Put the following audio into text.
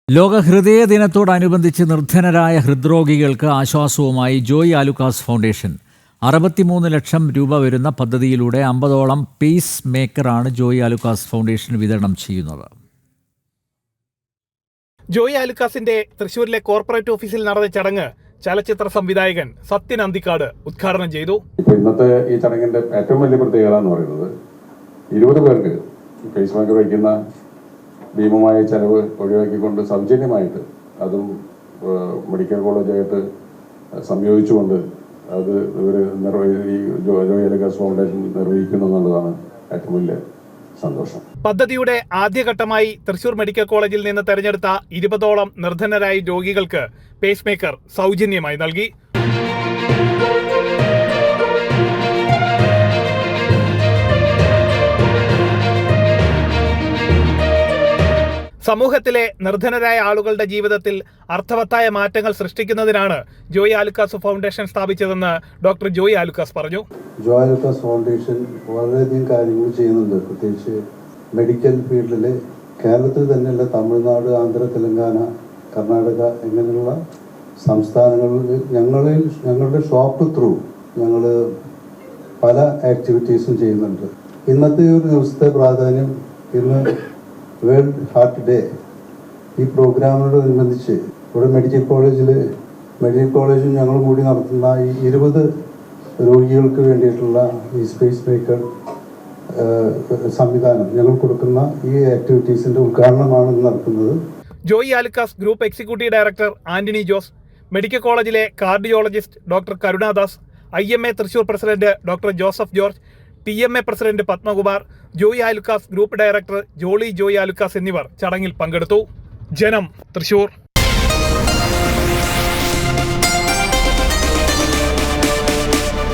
ലോക ഹൃദയ ദിനത്തോടനുബന്ധിച്ച് നിർധനരായ ഹൃദ്രോഗികൾക്ക് ആശ്വാസവുമായി ജോയ് ആലുക്കാസ് ഫൗണ്ടേഷൻ 63 ലക്ഷം രൂപ വരുന്ന പദ്ധതിയിലൂടെ 50ഓളം പേസ് മേക്കറാണ് ജോയ് ആലുക്കാസ് ഫൗണ്ടേഷൻ വിതരണം ചെയ്യുന്നത്. ജോയ് ആലുക്കാസിന്റെ തൃശൂരിലെ കോർപ്പറേറ്റ് ഓഫീസിൽ നടന്ന ചടങ്ങ് ചലച്ചിത്ര സംവിധായകൻ സത്യൻ അന്തിക്കാട് ഉദ്ഘാടനം ചെയ്തു. ഇന്നത്തെ ഈ ചടങ്ങിന്റെ ഏറ്റവും വലിയ പ്രത്യേകത എന്ന് പറയുന്നത് 20 പേർക്ക് പേസ് മേക്കർ വയ്ക്കുന്ന ഭീമമായ ചെലവ് ഒഴിവാക്കിക്കൊണ്ട് സൗജന്യമായിട്ട് അതും മെഡിക്കൽ കോളേജായിട്ട് സംയോജിച്ചുകൊണ്ട് അത് ഇവർ ജോയ് ആലുക്കാസ് ഫൗണ്ടേഷൻ നിർവഹിക്കുന്നു എന്നുള്ളതാണ് ഏറ്റവും വലിയ സന്തോഷം. പദ്ധതിയുടെ ആദ്യഘട്ടമായി തൃശൂർ മെഡിക്കൽ കോളേജിൽ നിന്ന് തെരഞ്ഞെടുത്ത 20ഓളം നിർധനരായ രോഗികൾക്ക് പേസ് മേക്കർ സൗജന്യമായി നൽകി. സമൂഹത്തിലെ നിർധനരായ ആളുകളുടെ ജീവിതത്തിൽ അർത്ഥവത്തായ മാറ്റങ്ങൾ സൃഷ്ടിക്കുന്നതിനാണ് ജോയ് ആലുക്കാസ് ഫൗണ്ടേഷൻ സ്ഥാപിച്ചതെന്ന് ഡോക്ടർ ജോയ് ആലുക്കാസ് പറഞ്ഞു. ജോയ് ആലുക്കാസ് ഫൗണ്ടേഷൻ വളരെയധികം കാര്യങ്ങൾ ചെയ്യുന്നുണ്ട്. പ്രത്യേകിച്ച് മെഡിക്കൽ ഫീൽഡിൽ കേരളത്തിൽ തന്നെയല്ല, തമിഴ്നാട്, ആന്ധ്ര, തെലങ്കാന, കർണാടക ഇങ്ങനെയുള്ള സംസ്ഥാനങ്ങളിൽ ഞങ്ങളുടെ ഷോപ്പ് ത്രൂ ഞങ്ങൾ പല ആക്ടിവിറ്റീസും ചെയ്യുന്നുണ്ട്. ഇന്നത്തെ ഒരു ദിവസത്തെ പ്രാധാന്യം, ഇന്ന് വേൾഡ് ഹാർട്ട് ഡേ, ഈ പ്രോഗ്രാമിനോടനുബന്ധിച്ച് ഇവിടെ മെഡിക്കൽ കോളേജും ഞങ്ങളും കൂടി നടത്തുന്ന ഈ 20 രോഗികൾക്ക് വേണ്ടിയിട്ടുള്ള ഈ സ്പേസ് മേക്കർ സംവിധാനം ഞങ്ങൾ കൊടുക്കുന്ന ഈ ആക്ടിവിറ്റീസിന്റെ ഉദ്ഘാടനമാണ് നടക്കുന്നത്. Joy Alukkas group executive director Antony Jose, medical കോളേജിലെ cardiologist doctor Karunadas, IMA Thrissur president doctor Joseph George, TMA president Padmakumar, Joy Alukkas group director Jolly Joy Alukkas എന്നിവർ ചടങ്ങിൽ പങ്കെടുത്തു. ജനം, തൃശൂർ.